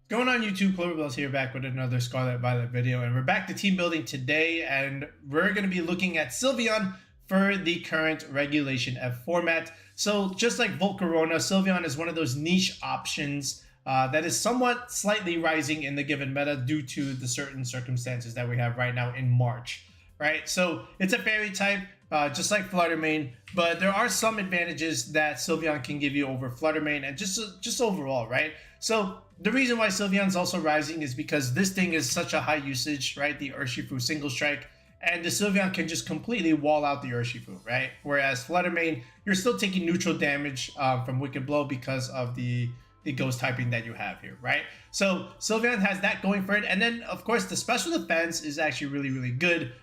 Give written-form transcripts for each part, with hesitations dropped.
Going on YouTube, Cloverbell's here back with another Scarlet Violet video, and we're back to team building today, and we're going to be looking at Sylveon for the current Regulation F format. So just like Volcarona, Sylveon is one of those niche options that is somewhat slightly rising in the given meta due to the certain circumstances that we have right now in March, right? So it's a fairy type, just like Flutter Mane, but there are some advantages that Sylveon can give you over Flutter Mane and just overall, right? So the reason why Sylveon's also rising is because this thing is such a high usage, right? The Urshifu Single-Strike, and the Sylveon can just completely wall out the Urshifu, right? Whereas Flutter Mane, you're still taking neutral damage from Wicked Blow because of the ghost typing that you have here, right? So Sylveon has that going for it, and then of course the special defense is actually really good,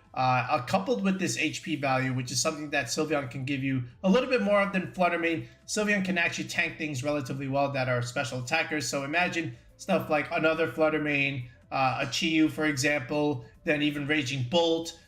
coupled with this HP value, which is something that Sylveon can give you a little bit more of than Flutter Mane. Sylveon can actually tank things relatively well that are special attackers, so imagine stuff like another Flutter Mane, a Chiyu for example, then even Raging Bolt.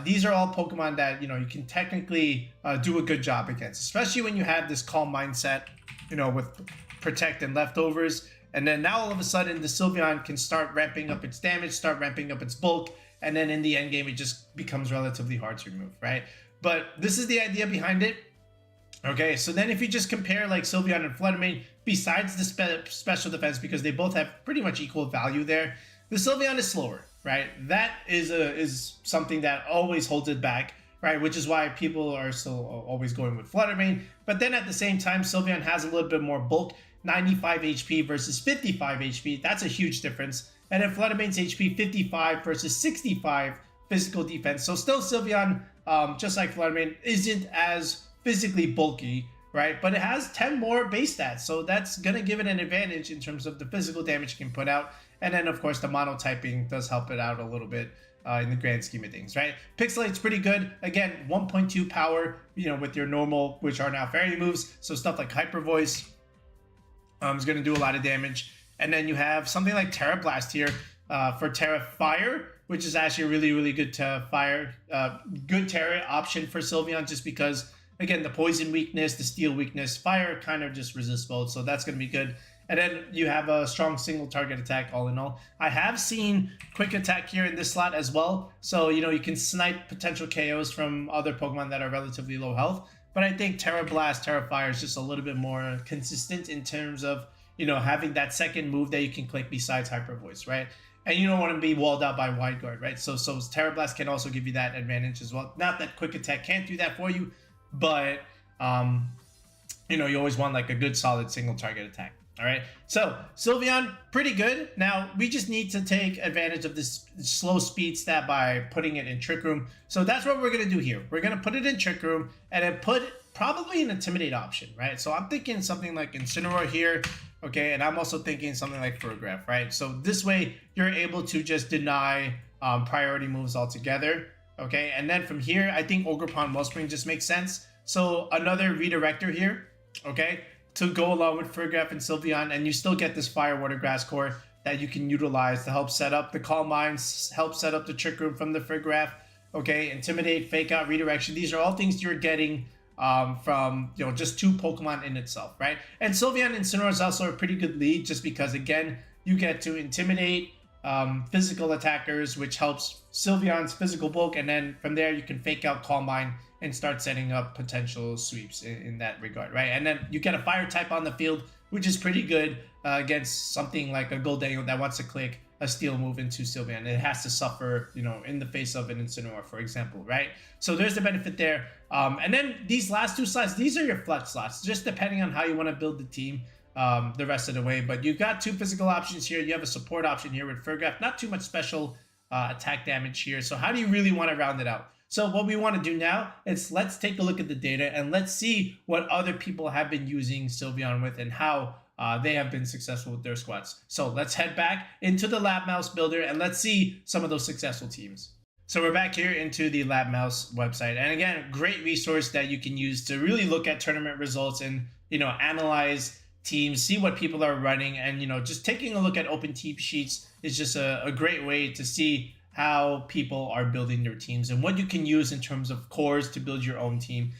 These are all Pokemon that you can technically do a good job against, especially when you have this calm mindset, with Protect and Leftovers. And then now all of a sudden the Sylveon can start ramping up its damage, start ramping up its bulk, and then in the end game it just becomes relatively hard to remove, right? But this is the idea behind it. Okay, so then if you just compare like Sylveon and Flutter Mane, besides the special defense, because they both have pretty much equal value there, the Sylveon is slower, right? That is something that always holds it back, right? Which is why people are still always going with Flutter Mane. But then at the same time, Sylveon has a little bit more bulk, 95 HP versus 55 HP. That's a huge difference. And then Flutter Mane's HP 55 versus 65 physical defense. So still Sylveon, just like Flutter Mane, isn't as physically bulky, right? But it has 10 more base stats. So that's going to give it an advantage in terms of the physical damage it can put out. And then of course the monotyping does help it out a little bit in the grand scheme of things, right? Pixelate's pretty good. Again, 1.2 power, with your normal, which are now fairy moves. So stuff like Hyper Voice is going to do a lot of damage. And then you have something like Terra Blast here for Terra Fire, which is actually a really good good Terra option for Sylveon, just because, again, the poison weakness, the steel weakness, fire kind of just resists both, so that's going to be good. And then you have a strong single target attack all in all. I have seen quick attack here in this slot as well, so you can snipe potential KOs from other Pokemon that are relatively low health. But I think Terra Blast, Terra Fire is just a little bit more consistent in terms of having that second move that you can click besides Hyper Voice, right? And you don't want to be walled out by Wide Guard, right? So Terra Blast can also give you that advantage as well. Not that Quick Attack can't do that for you, but you always want like a good solid single target attack. All right, so Sylveon, pretty good. Now we just need to take advantage of this slow speed stat by putting it in Trick Room. So that's what we're gonna do here. We're gonna put it in Trick Room and then put probably an Intimidate option, right? So I'm thinking something like Incineroar here, okay, and I'm also thinking something like Farigiraf, right? So this way you're able to just deny priority moves altogether, okay? And then from here, I think Ogerpon-Wellspring just makes sense. So another redirector here, okay, to go along with Farigiraf and Sylveon, and you still get this Fire Water Grass core that you can utilize to help set up the Calm Minds, help set up the Trick Room from the Farigiraf, okay? Intimidate, Fake Out, Redirection. These are all things you're getting from just two Pokemon in itself, right? And Sylveon and Incineroar is also a pretty good lead, just because again you get to intimidate physical attackers, which helps Sylveon's physical bulk, and then from there you can Fake Out, Calm Mind, and start setting up potential sweeps in that regard, right? And then you get a fire type on the field, which is pretty good against something like a Goldengo that wants to click a steel move into Sylveon. It has to suffer, in the face of an Incineroar, for example, right? So there's the benefit there. And then these last two slots, these are your flex slots, just depending on how you want to build the team the rest of the way. But you've got two physical options here. You have a support option here with Farigiraf. Not too much special attack damage here. So how do you really want to round it out? So what we want to do now is let's take a look at the data and let's see what other people have been using Sylveon with and how they have been successful with their squads. So let's head back into the Lab Mouse Builder and let's see some of those successful teams. So we're back here into the Lab Mouse website. And again, great resource that you can use to really look at tournament results and, analyze teams, see what people are running. And, just taking a look at open team sheets is just a great way to see how people are building their teams and what you can use in terms of cores to build your own team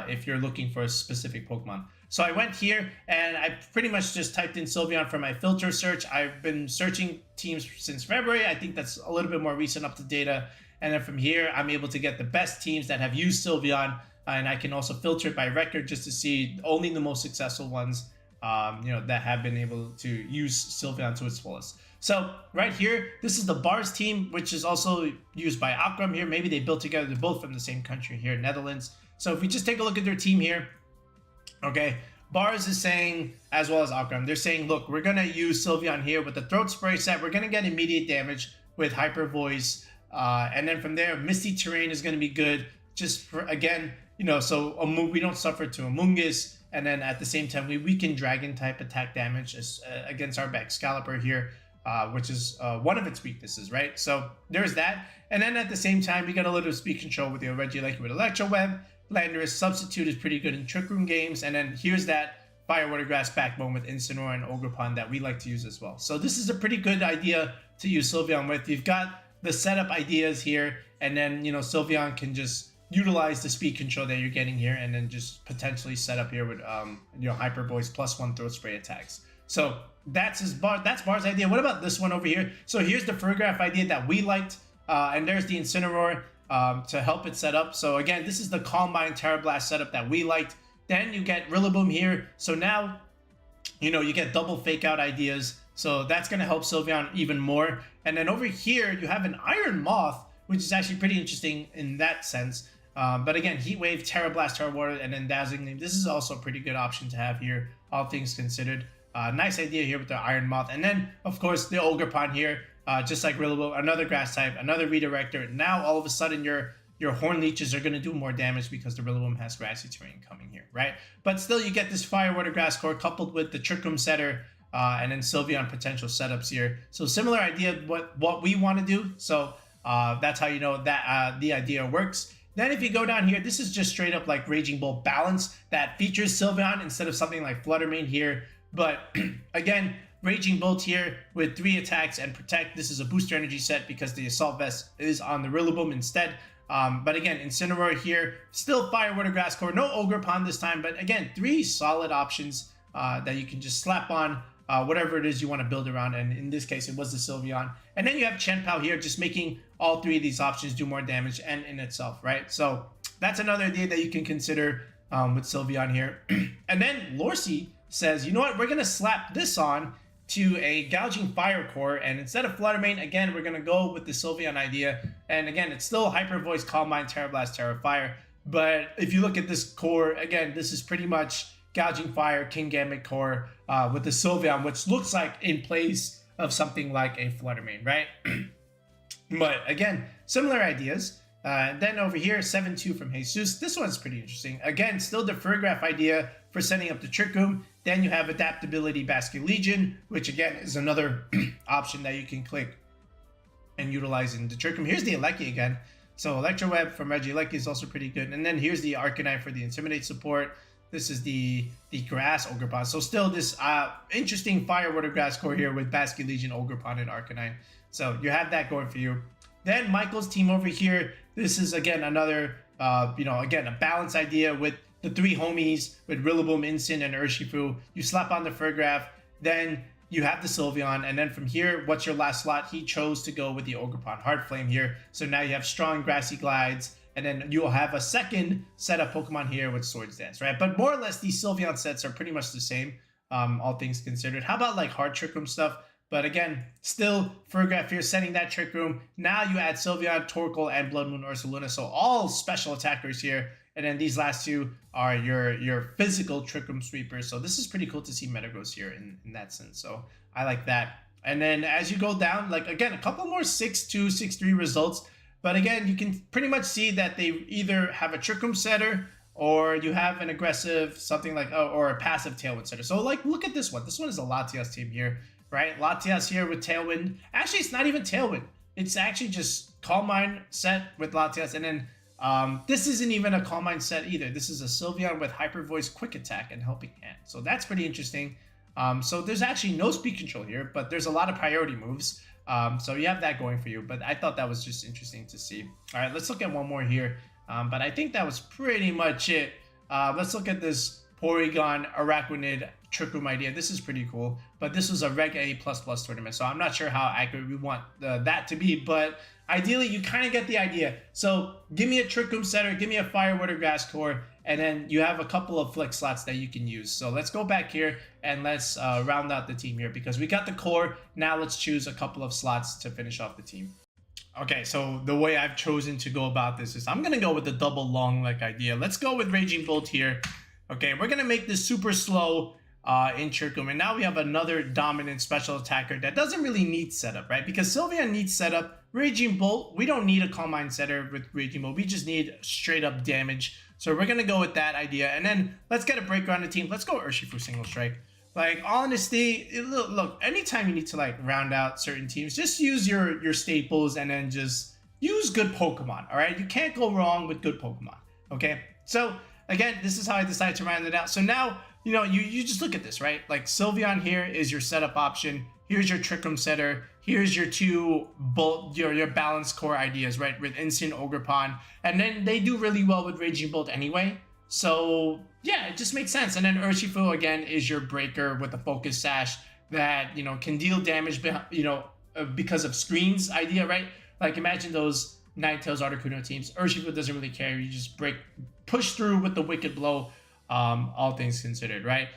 if you're looking for a specific Pokemon. So I went here and I pretty much just typed in Sylveon for my filter search. I've been searching teams since February. I think that's a little bit more recent up to data. And then from here, I'm able to get the best teams that have used Sylveon. And I can also filter it by record just to see only the most successful ones, that have been able to use Sylveon to its fullest. So right here, this is the Bars team, which is also used by Akram here. Maybe they built together. They're both from the same country here, Netherlands. So if we just take a look at their team here, okay, Bars is saying, as well as Akram, they're saying, look, we're going to use Sylveon here with the Throat Spray set. We're going to get immediate damage with Hyper Voice. And then from there, Misty Terrain is going to be good. Just for, again, so we don't suffer to Amoonguss. And then at the same time, we weaken Dragon type attack damage against our Excalibur here, which is one of its weaknesses, right? So there's that. And then at the same time, we got a little speed control with the Regieleki with Electro Web. Landorus Substitute is pretty good in Trick Room games. And then here's that Fire Water Grass backbone with Incineroar and Ogerpon that we like to use as well. So this is a pretty good idea to use Sylveon with. You've got the setup ideas here, and then, Sylveon can just utilize the speed control that you're getting here and then just potentially set up here with, Hyper Voice +1 Throat Spray attacks. So that's Bar's idea. What about this one over here? So here's the Farigiraf idea that we liked, and there's the Incineroar to help it set up. So again, this is the Calm Mind Terra Blast setup that we liked. Then you get Rillaboom here. So now, you get double fake out ideas. So that's going to help Sylveon even more. And then over here, you have an Iron Moth, which is actually pretty interesting in that sense. But again, Heat Wave, Terra Blast, Terra Water, and then Dazzling Gleam. This is also a pretty good option to have here, all things considered. Nice idea here with the Iron Moth. And then, of course, the Ogerpon here, just like Rillaboom, another Grass type, another Redirector. Now, all of a sudden, your Horn Leeches are going to do more damage because the Rillaboom has Grassy Terrain coming here, right? But still, you get this Fire Water Grass core coupled with the Trick Room setter, and then Sylveon potential setups here. So similar idea what we want to do. So that's how you know that the idea works. Then if you go down here, this is just straight up like Raging Bolt balance that features Sylveon instead of something like Flutter Mane here. But again, Raging Bolt here with 3 attacks and protect. This is a booster energy set because the Assault Vest is on the Rillaboom instead. But again, Incineroar here, still Fire Water Grass core, no Ogerpon this time. But again, 3 solid options that you can just slap on whatever it is you want to build around. And in this case, it was the Sylveon. And then you have Chen-Pao here, just making all 3 of these options do more damage and in itself, right? So that's another idea that you can consider with Sylveon here. And then Lorcy says, you know what, we're going to slap this on to a Gouging Fire core, and instead of Flutter Mane, again, we're going to go with the Sylveon idea. And again, it's still Hyper Voice, Calm Mind, Terra Blast, Terra Fire. But if you look at this core, again, this is pretty much Gouging Fire, King Gambit core with the Sylveon, which looks like in place of something like a Flutter Mane, right? But again, similar ideas. Then over here, 7-2 from Jesus. This one's pretty interesting. Again, still the Farigiraf idea for setting up the Trick Room. Then you have Adaptability Basket Legion, which again is another option that you can click and utilize in the Trick Room. Here's the Eleki again. So Electro Web from Regieleki is also pretty good. And then here's the Arcanine for the Intimidate support. This is the Grass Ogerpon. So still this interesting Fire Water Grass core here with Basket Legion, Ogerpon, and Arcanine. So you have that going for you. Then Michael's team over here. This is again another, again a balance idea with the 3 homies with Rillaboom, Incin, and Urshifu. You slap on the Farigiraf, then you have the Sylveon, and then from here, what's your last slot? He chose to go with the Ogerpon Heart Flame here. So now you have strong Grassy Glides, and then you'll have a second set of Pokemon here with Swords Dance, right? But more or less, these Sylveon sets are pretty much the same, all things considered. How about like hard Trick Room stuff? But again, still Farigiraf here setting that Trick Room. Now you add Sylveon, Torkoal, and Blood Moon Ursaluna. So all special attackers here. And then these last 2 are your physical Trick Room sweepers. So this is pretty cool to see Metagross here in that sense. So I like that. And then as you go down, like again, a couple more 6-2, 6-3 results. But again, you can pretty much see that they either have a Trick Room setter or you have an aggressive something like, or a passive Tailwind setter. So like, look at this one. This one is a Latias team here, right? Latias here with Tailwind. Actually, it's not even Tailwind. It's actually just Calm Mind set with Latias. And then this isn't even a Calm Mind set either. This is a Sylveon with Hyper Voice, Quick Attack, and Helping Hand. So that's pretty interesting. So there's actually no speed control here, but there's a lot of priority moves. So you have that going for you. But I thought that was just interesting to see. All right, let's look at one more here. But I think that was pretty much it. Let's look at this Porygon, Araquanid, Trick Room idea. This is pretty cool, but this was a Reg A++ tournament, so I'm not sure how accurate we want that to be, but ideally you kind of get the idea. So give me a Trick Room setter, give me a Fire, Water, Grass core, and then you have a couple of flex slots that you can use. So let's go back here and let's round out the team here, because we got the core. Now let's choose a couple of slots to finish off the team. Okay, so the way I've chosen to go about this is I'm gonna go with the double long leg idea. Let's go with Raging Bolt here. Okay, we're gonna make this super slow in Trick Room, and now we have another dominant special attacker that doesn't really need setup, right? Because Sylveon needs setup. Raging Bolt, we don't need a Calm Mind setter with Raging Bolt. We just need straight up damage. So we're gonna go with that idea, and then let's get a breaker on the team. Let's go Urshifu Single-Strike. Like, honesty, look, anytime you need to like round out certain teams, just use your staples and then just use good Pokemon, all right? You can't go wrong with good Pokemon, okay? So again, this is how I decided to round it out. So now, you know, you just look at this, right? Like Sylveon here is your setup option. Here's your Trick Room setter. Here's your two Bolt, your balance core ideas, right? With Incineroar Ogerpon. And then they do really well with Raging Bolt anyway. So yeah, it just makes sense. And then Urshifu again is your breaker with the focus sash that, you know, can deal damage, you know, because of screens idea, right? Like imagine those Ninetales Articuno teams. Urshifu doesn't really care. You just push through with the Wicked Blow, all things considered, right?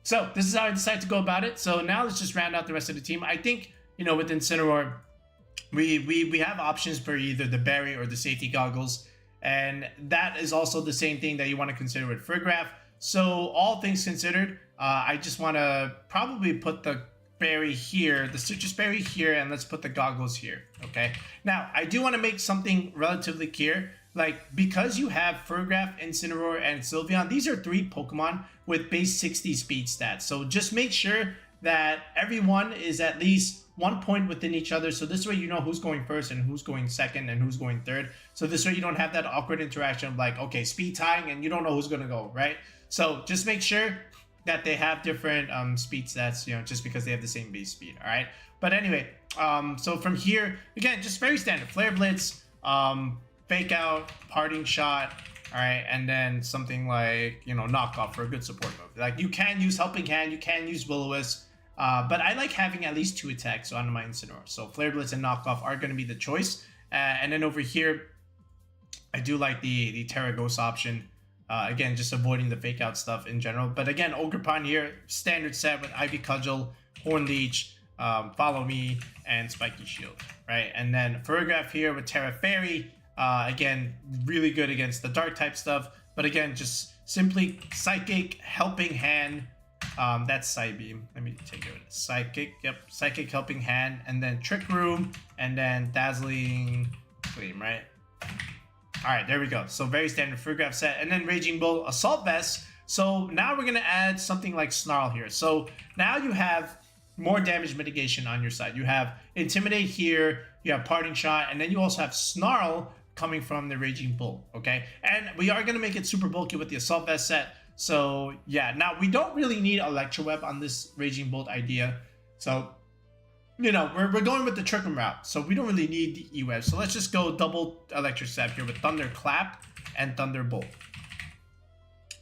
So this is how I decided to go about it. So now let's just round out the rest of the team. I think, you know, with Incineroar, we have options for either the berry or the safety goggles. And that is also the same thing that you want to consider with Farigiraf. So all things considered, I just want to probably put the berry here, the citrus berry here, and let's put the goggles here, okay? Now, I do want to make something relatively clear. Like, because you have Farigiraf, Incineroar, and Sylveon, these are 3 Pokemon with base 60 speed stats. So just make sure that everyone is at least 1 point within each other. So this way you know who's going first and who's going second and who's going third. So this way you don't have that awkward interaction of like, okay, speed tying and you don't know who's going to go, right? So just make sure that they have different speed stats, you know, just because they have the same base speed, all right? But anyway, so from here, again, just very standard. Flare Blitz, Fake Out, Parting Shot, all right? And then something like, you know, Knock Off for a good support move. Like you can use Helping Hand, you can use Will-O-Wisp, but I like having at least 2 attacks on my Incineroar. So Flare Blitz and Knock Off are going to be the choice. And then over here, I do like the Terraghost option. Again, just avoiding the Fake Out stuff in general. But again, Ogerpon here, standard set with Ivy Cudgel, Horn Leech, Follow Me, and Spiky Shield, right? And then Farigiraf here with Terra Fairy. Again, really good against the Dark type stuff. But again, just simply Psychic, Helping Hand. That's Psybeam. Let me take it. Psychic, yep, Psychic, Helping Hand, and then Trick Room, and then Dazzling Gleam, right? All right, there we go. So very standard Farigiraf set, and then Raging Bolt, Assault Vest. So now we're gonna add something like Snarl here. So now you have more damage mitigation on your side. You have Intimidate here, you have Parting Shot, and then you also have Snarl coming from the Raging Bolt, okay? And we are gonna make it super bulky with the Assault Vest set. So yeah, now we don't really need Electro Web on this Raging Bolt idea. So, you know, we're going with the Trick Room route. So we don't really need the E-Web. So let's just go double Electric Step here with Thunder Clap and Thunderbolt.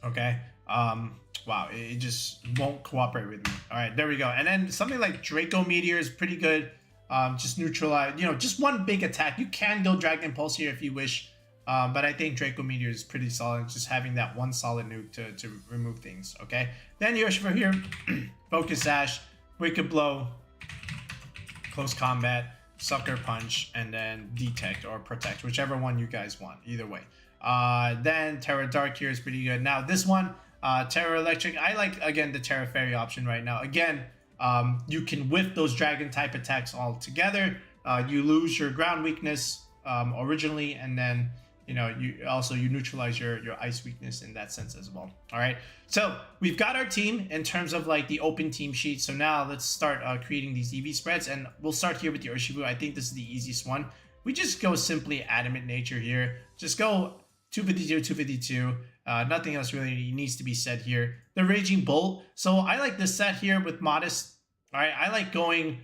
Okay. Wow, it just won't cooperate with me. All right, there we go. And then something like Draco Meteor is pretty good. Just neutralize, you know, just one big attack. You can go Dragon Pulse here if you wish. But I think Draco Meteor is pretty solid, just having that one solid nuke to remove things, okay? Then Urshifu here, Focus Sash, Wicked Blow, Close Combat, Sucker Punch, and then Detect or Protect, whichever one you guys want, either way. Then Terra Dark here is pretty good. Now this one, Terra Electric, I like, again, the Terra Fairy option right now. Again, you can whiff those Dragon type attacks all together. You lose your ground weakness originally, and then you know, you neutralize your ice weakness in that sense as well. All right, so we've got our team in terms of like the open team sheet. So now let's start creating these EV spreads, and we'll start here with the Urshifu. I think this is the easiest one. We just go simply Adamant Nature here. Just go 252, 252. Nothing else really needs to be said here. The Raging Bolt. So I like this set here with Modest. All right, I like going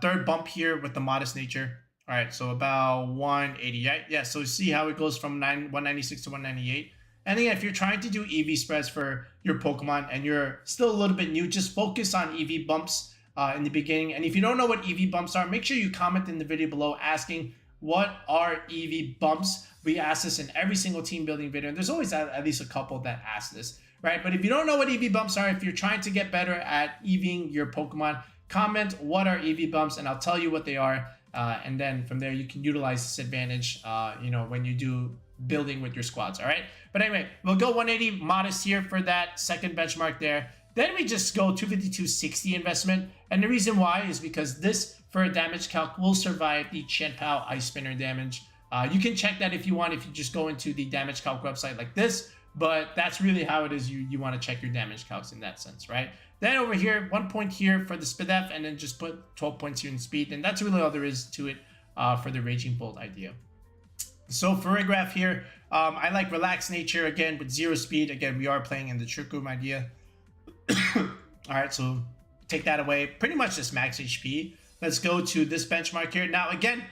third bump here with the Modest Nature. All right, so about 180, right? Yeah, so see how it goes from 196 to 198. And again, if you're trying to do EV spreads for your Pokemon and you're still a little bit new, just focus on EV bumps in the beginning. And if you don't know what EV bumps are, make sure you comment in the video below asking what are EV bumps. We ask this in every single team building video, and there's always at least a couple that ask this, right? But if you don't know what EV bumps are, if you're trying to get better at EVing your Pokemon, comment what are EV bumps, and I'll tell you what they are. And then from there, you can utilize this advantage, when you do building with your squads, all right? But anyway, we'll go 180 modest here for that second benchmark there. Then we just go 252.60 investment. And the reason why is because this, for a damage calc, will survive the Chien-Pao Ice Spinner damage. You can check that if you want, if you just go into the damage calc website like this, but that's really how it is. You want to check your damage calcs in that sense, right? Then over here, 1 point here for the SPDF, and then just put 12 points here in speed. And that's really all there is to it for the Raging Bolt idea. So Farigiraf here, I like relaxed nature again with 0 speed. Again, we are playing in the Trick Room idea. All right, so take that away. Pretty much just max HP. Let's go to this benchmark here. Now, again,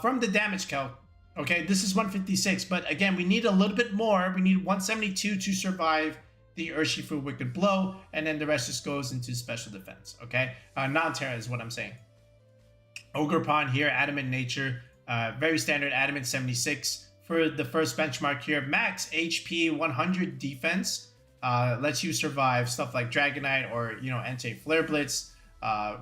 from the damage calc, okay, this is 156, but again, we need a little bit more. We need 172 to survive the Urshifu Wicked Blow, and then the rest just goes into special defense, okay? Non-Terra is what I'm saying. Ogerpon here, Adamant Nature, very standard Adamant 76. For the first benchmark here, max HP 100 defense, lets you survive stuff like Dragonite or, Entei Flare Blitz.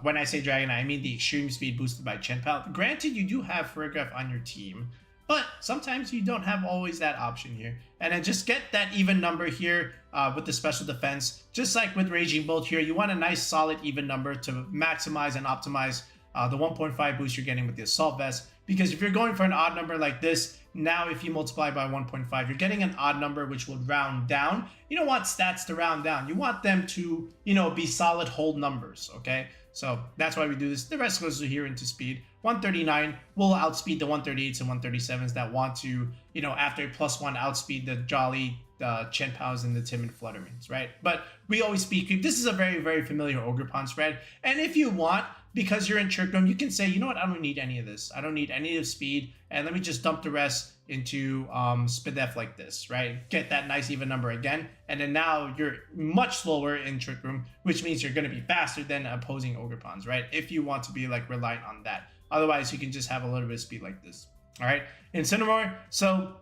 When I say Dragonite, I mean the extreme speed boosted by Chien-Pao. Granted, you do have Farigiraf on your team, but sometimes you don't have always that option here. And then just get that even number here with the special defense. Just like with Raging Bolt here, you want a nice solid even number to maximize and optimize the 1.5 boost you're getting with the Assault Vest. Because if you're going for an odd number like this, now if you multiply by 1.5, you're getting an odd number which will round down. You don't want stats to round down. You want them to, be solid whole numbers, okay? So that's why we do this. The rest goes here into speed. 139 will outspeed the 138s and 137s that want to, after +1 outspeed the Jolly, the Chien-Paos, and the Timid Fluttermans, right? But we always speed creep. This is a very, very familiar Ogerpon spread. And if you want, because you're in Trick Room, you can say, you know what, I don't need any of this. I don't need any of speed, and let me just dump the rest into SPDF like this, right? Get that nice even number again, and then now you're much slower in Trick Room, which means you're going to be faster than opposing Ogerpons, right? If you want to be reliant on that. Otherwise, you can just have a little bit of speed like this, all right? Incineroar, so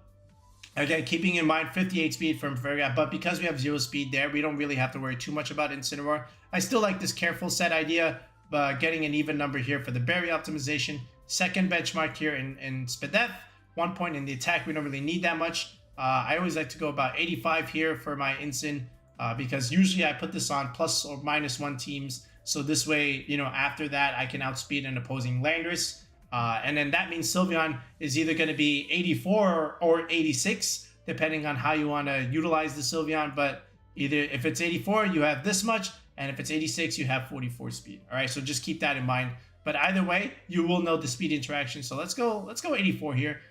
again, keeping in mind 58 speed from Farigiraf, but because we have 0 speed there, we don't really have to worry too much about Incineroar. I still like this careful set idea, but getting an even number here for the berry optimization. Second benchmark here in SPDF. 1 point in the attack. We don't really need that much. I always like to go about 85 here for my Incin, because usually I put this on plus or -1 teams. So this way, after that, I can outspeed an opposing Landorus. And then that means Sylveon is either going to be 84 or 86, depending on how you want to utilize the Sylveon. But either if it's 84, you have this much. And if it's 86, you have 44 speed. All right, so just keep that in mind. But either way, you will know the speed interaction. So let's go 84 here.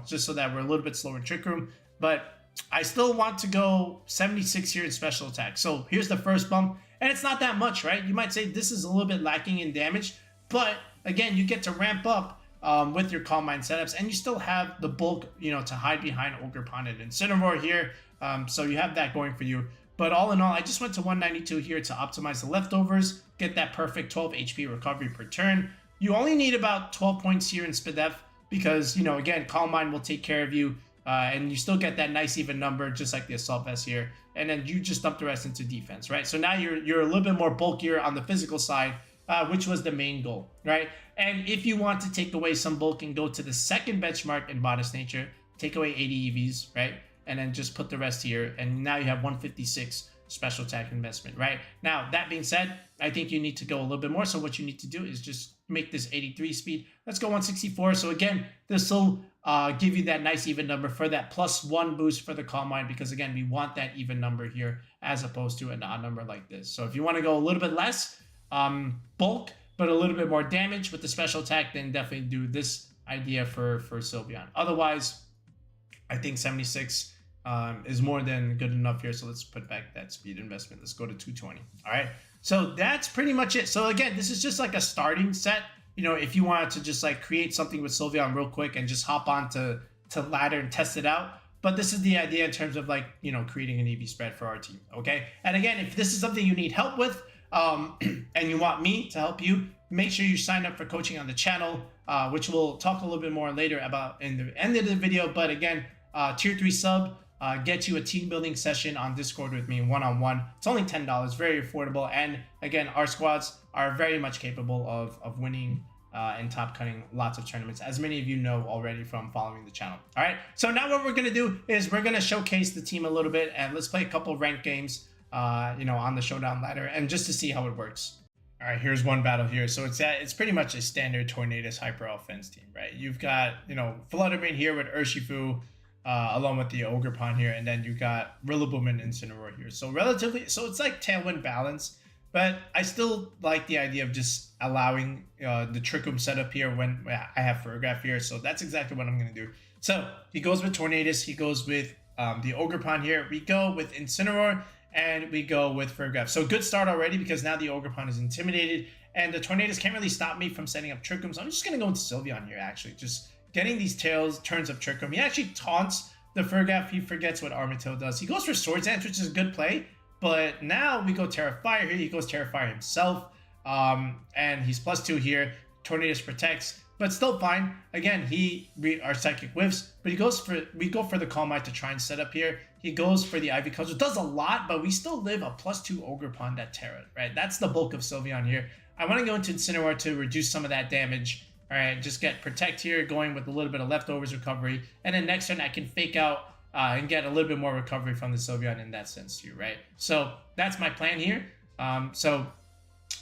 Just so that we're a little bit slower in Trick Room. But I still want to go 76 here in special attack. So here's the first bump, and it's not that much, right? You might say this is a little bit lacking in damage, but again, you get to ramp up with your Calm Mind setups, and you still have the bulk, to hide behind Ogerpon and Incineroar here. So you have that going for you. But all in all, I just went to 192 here to optimize the leftovers, get that perfect 12 HP recovery per turn. You only need about 12 points here in SPDF because, again, Calm Mind will take care of you, and you still get that nice even number, just like the Assault Vest here. And then you just dump the rest into defense, right? So now you're a little bit more bulkier on the physical side, which was the main goal, right? And if you want to take away some bulk and go to the second benchmark in Modest Nature, take away 80 EVs, right? And then just put the rest here, and now you have 156 special attack investment, right? Now, that being said, I think you need to go a little bit more, so what you need to do is just make this 83 speed. Let's go 164. So again, this will give you that nice even number for that +1 boost for the Calm Mind, because again, we want that even number here as opposed to an odd number like this. So if you want to go a little bit less bulk, but a little bit more damage with the special attack, then definitely do this idea for Sylveon. Otherwise, I think 76 is more than good enough here. So let's put back that speed investment. Let's go to 220. All right. So that's pretty much it. So again, this is just like a starting set. If you wanted to just create something with Sylveon real quick and just hop on to ladder and test it out, but this is the idea in terms of like, you know, creating an EV spread for our team. Okay. And again, if this is something you need help with, and you want me to help you, make sure you sign up for coaching on the channel, which we'll talk a little bit more later about in the end of the video. But again, tier 3 sub, get you a team building session on Discord with me one-on-one. It's only $10, very affordable. And again, our squads are very much capable of winning and top cutting lots of tournaments, as many of you know already from following the channel. All right, so now what we're gonna do is we're gonna showcase the team a little bit, and let's play a couple of ranked games, you know, on the Showdown ladder, and just to see how it works. All right, here's one battle here. So it's pretty much a standard Tornadus hyper offense team, right? You've got, you know, Fluttermane here with Urshifu, along with the Ogerpon here, and then you got Rillaboom and Incineroar here. So it's like tailwind balance, but I still like the idea of just allowing the Trick Room setup here when I have Farigiraf here. So that's exactly what I'm gonna do. So he goes with Tornadus, he goes with the Ogerpon here. We go with Incineroar, and we go with Farigiraf. So good start already, because now the Ogerpon is intimidated, and the Tornadus can't really stop me from setting up Trick Room. So I'm just gonna go into Sylveon here, actually, just getting these turns of Trick Room. He actually taunts the Farigiraf. He forgets what Armatil does. He goes for Swords Dance, which is a good play, but now we go Terrafire here. He goes Terrafire himself, and he's +2 here. Tornadus protects, but still fine. Again, our Psychic whiffs, but we go for the Calm Mind to try and set up here. He goes for the Ivy Cudgel, does a lot, but we still live a +2 Ogerpon that Terra, right? That's the bulk of Sylveon here. I want to go into Incineroar to reduce some of that damage. All right, just get Protect here, going with a little bit of leftovers recovery, and then next turn I can fake out and get a little bit more recovery from the Sylveon in that sense too, right? So that's my plan here. So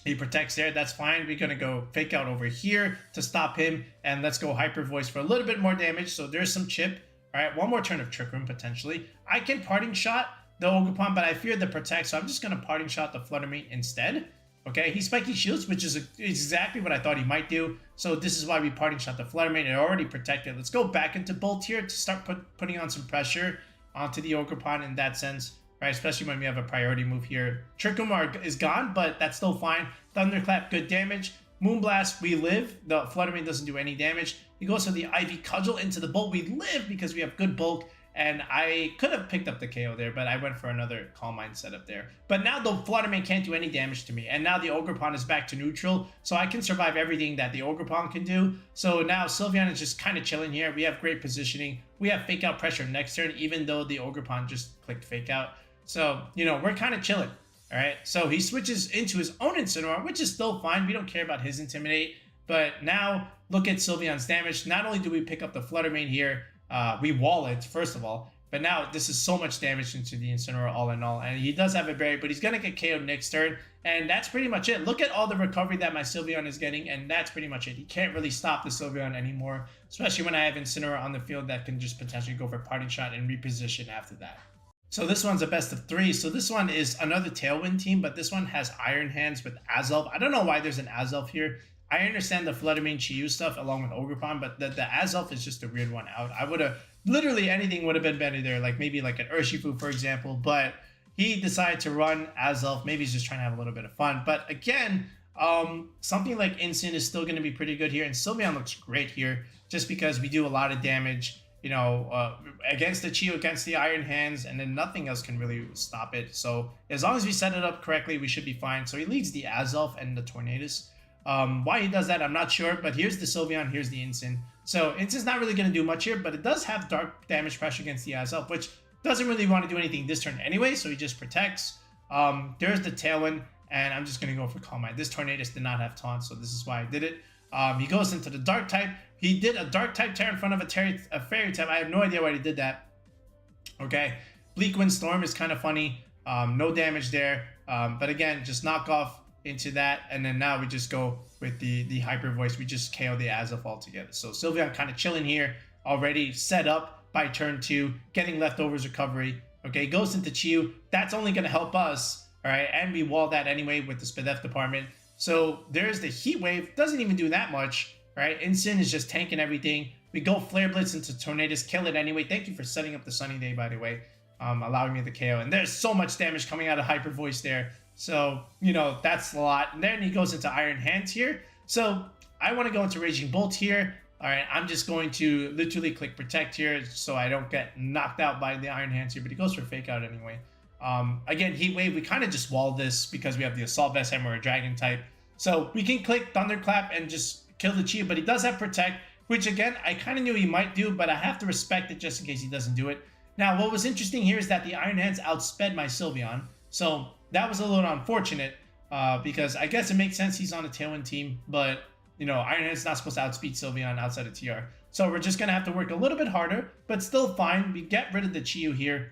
he protects there, that's fine. We're gonna go fake out over here to stop him, and let's go Hyper Voice for a little bit more damage. So there's some chip. All right, one more turn of Trick Room potentially. I can Parting Shot the Ogerpon, but I fear the Protect, so I'm just gonna Parting Shot the Fluttermane instead. Okay, he Spiky Shields, which is exactly what I thought he might do. So this is why we Parting Shot the Fluttermane. It already protected. Let's go back into Bolt here to start putting on some pressure onto the Ogerpon in that sense, right? Especially when we have a priority move here. Trick Room is gone, but that's still fine. Thunderclap, good damage. Moonblast, we live. The Fluttermane doesn't do any damage. He goes for the Ivy Cudgel into the Bolt. We live because we have good bulk. And I could have picked up the KO there, but I went for another Calm Mind setup there. But now the Fluttermane can't do any damage to me. And now the Ogerpon is back to neutral, so I can survive everything that the Ogerpon can do. So now Sylveon is just kind of chilling here. We have great positioning. We have Fake Out pressure next turn, even though the Ogerpon just clicked Fake Out. So, you know, we're kind of chilling. All right, so he switches into his own Incineroar, which is still fine. We don't care about his Intimidate. But now, look at Sylveon's damage. Not only do we pick up the Fluttermane here, we wall it, first of all. But now, this is so much damage into the Incineroar all in all. And he does have a berry, but he's going to get KO'd next turn. And that's pretty much it. Look at all the recovery that my Sylveon is getting, and that's pretty much it. He can't really stop the Sylveon anymore, especially when I have Incineroar on the field that can just potentially go for Parting Shot and reposition after that. So this one's a best of 3. So this one is another Tailwind team, but this one has Iron Hands with Azelf. I don't know why there's an Azelf here. I understand the Fluttermane Chiyu stuff along with Ogerpon, but the Azelf is just a weird one out. I would have, literally anything would have been better there, like maybe like an Urshifu, for example, but he decided to run Azelf. Maybe he's just trying to have a little bit of fun. But again, something like Incin is still going to be pretty good here, and Sylveon looks great here just because we do a lot of damage, you know, against the Chiyu, against the Iron Hands, and then nothing else can really stop it. So as long as we set it up correctly, we should be fine. So he leads the Azelf and the Tornadus. Why he does that, I'm not sure, but here's the Sylveon, here's the Incin. So Incin's not really going to do much here, but it does have dark damage pressure against the Azelf, which doesn't really want to do anything this turn anyway, so he just protects. There's the Tailwind, and I'm just going to go for Calm Mind. This Tornadus did not have taunt, so this is why I did it. He goes into the Dark type. He did a Dark type tear in front of a Fairy type. I have no idea why he did that. Okay, Bleak Wind Storm is kind of funny. No damage there, but again, just knock off into that, and then now we just go with the Hyper Voice. We just KO the Azelf altogether. So Sylveon kind of chilling here, already set up by turn 2, getting leftovers recovery. Okay, goes into Chiyu. That's only going to help us, all right, and we wall that anyway with the Spadef department. So there's the Heat Wave, doesn't even do that much, right? Incin is just tanking everything. We go Flare Blitz into Tornadus, kill it anyway. Thank you for setting up the Sunny Day, by the way, allowing me the KO. And there's so much damage coming out of Hyper Voice there. So, you know, that's a lot. And then he goes into Iron Hands here. So I want to go into Raging Bolt here. All right, I'm just going to literally click protect here so I don't get knocked out by the Iron Hands here, but he goes for fake out anyway. Again, Heat Wave, we kind of just walled this because we have the Assault Vest Hammer or a Dragon type. So we can click Thunderclap and just kill the Chi-Yu, but he does have protect, which again, I kind of knew he might do, but I have to respect it just in case he doesn't do it. Now, what was interesting here is that the Iron Hands outsped my Sylveon. So that was a little unfortunate because I guess it makes sense he's on a Tailwind team, but you know, Iron Hand's not supposed to outspeed Sylveon outside of TR. So we're just going to have to work a little bit harder, but still fine. We get rid of the Chi-Yu here.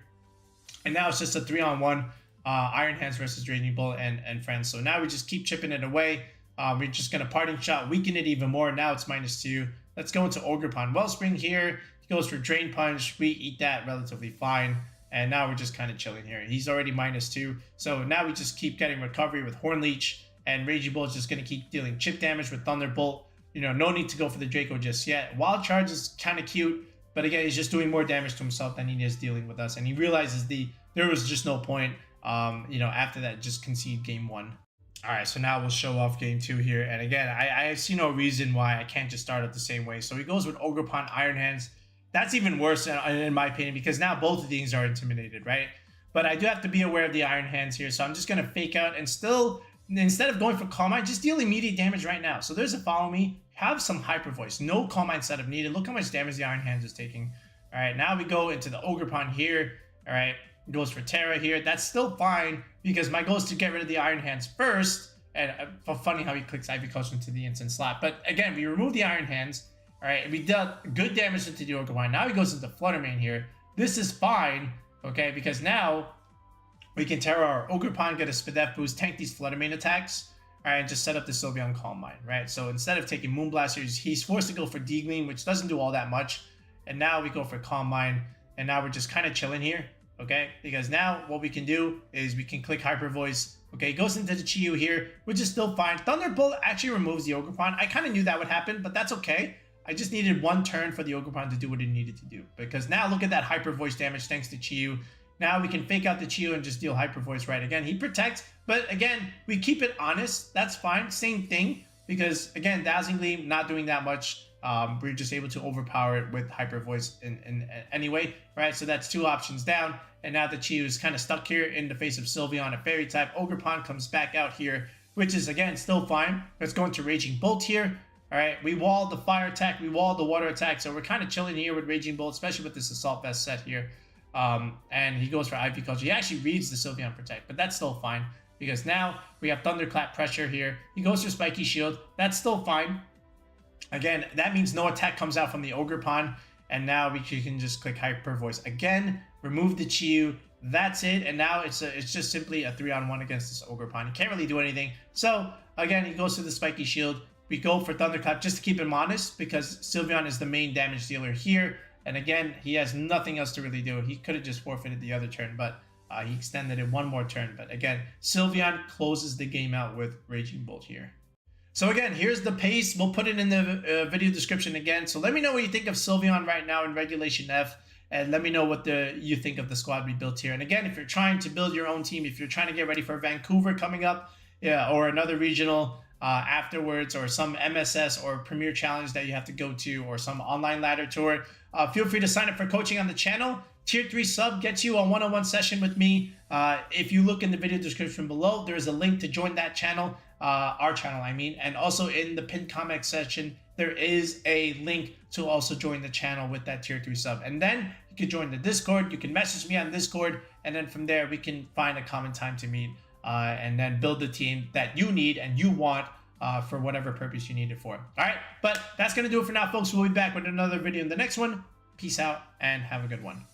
And now it's just a 3-on-1 Iron Hands versus Raging Bolt and friends. So now we just keep chipping it away. We're just going to Parting Shot, weaken it even more. Now it's -2. Let's go into Ogerpon-Wellspring here. He goes for Drain Punch. We eat that relatively fine. And now we're just kind of chilling here. He's already -2. So now we just keep getting recovery with Horn Leech. And Raging Bolt is just going to keep dealing chip damage with Thunderbolt. You know, no need to go for the Draco just yet. Wild Charge is kind of cute. But again, he's just doing more damage to himself than he is dealing with us. And he realizes there was just no point, you know, after that, just concede game 1. All right, so now we'll show off game 2 here. And again, I see no reason why I can't just start out the same way. So he goes with Ogerpon Iron Hands. That's even worse in my opinion because now both of these are intimidated, right? But I do have to be aware of the Iron Hands here. So I'm just going to fake out and still, instead of going for Calm Mind, just deal immediate damage right now. So there's a Follow Me. Have some Hyper Voice. No Calm Mind setup needed. Look how much damage the Iron Hands is taking. All right, now we go into the Ogerpon here. All right, goes for Terra here. That's still fine because my goal is to get rid of the Iron Hands first. And funny how he clicks Ivy Coach into the instant slot. But again, we remove the Iron Hands. All right, we dealt good damage into the Ogerpon. Now he goes into Flutter Mane here. This is fine, okay, because now we can Terra our Ogerpon, get a Spadef boost, tank these Flutter Mane attacks, all right, and just set up the Sylveon Calm Mind, right? So instead of taking Moonblast here, he's forced to go for D-Gleam, which doesn't do all that much. And now we go for Calm Mind, and now we're just kind of chilling here, okay? Because now what we can do is we can click Hyper Voice. Okay, he goes into the Chi-Yu here, which is still fine. Thunderbolt actually removes the Ogerpon. I kind of knew that would happen, but that's okay. I just needed one turn for the Ogerpon to do what it needed to do. Because now look at that Hyper Voice damage thanks to Chi-Yu. Now we can fake out the Chi-Yu and just deal Hyper Voice right. Again, he protects, but again, we keep it honest. That's fine. Same thing. Because again, Dazzling Gleam not doing that much. We're just able to overpower it with Hyper Voice in anyway, right? So that's 2 options down. And now the Chi-Yu is kind of stuck here in the face of Sylveon, a Fairy type. Ogerpon comes back out here, which is, again, still fine. Let's go into Raging Bolt here. All right, we walled the fire attack, we walled the water attack, so we're kind of chilling here with Raging Bolt, especially with this Assault Vest set here. And he goes for Ivy Culture. He actually reads the Sylveon Protect, but that's still fine because now we have Thunderclap Pressure here. He goes for Spiky Shield. That's still fine. Again, that means no attack comes out from the Ogerpon, and now we can just click Hyper Voice again, remove the Chi-Yu. That's it, and now it's just simply a 3-on-1 against this Ogerpon. He can't really do anything. So again, he goes to the Spiky Shield. We go for Thunderclap just to keep him honest because Sylveon is the main damage dealer here. And again, he has nothing else to really do. He could have just forfeited the other turn, but he extended it one more turn. But again, Sylveon closes the game out with Raging Bolt here. So again, here's the pace. We'll put it in the video description again. So let me know what you think of Sylveon right now in Regulation F. And let me know what you think of the squad we built here. And again, if you're trying to build your own team, if you're trying to get ready for Vancouver coming up, yeah, or another regional afterwards, or some MSS or Premier Challenge that you have to go to, or some online ladder tour, feel free to sign up for coaching on the channel. Tier 3 sub gets you a one-on-one session with me. If you look in the video description below, there is a link to join that channel, our channel, I mean. And also in the pinned comment section, there is a link to also join the channel with that Tier 3 sub. And then you can join the Discord. You can message me on Discord. And then from there, we can find a common time to meet and then build the team that you need and you want for whatever purpose you need it for. All right, but that's going to do it for now, folks. We'll be back with another video in the next one. Peace out and have a good one.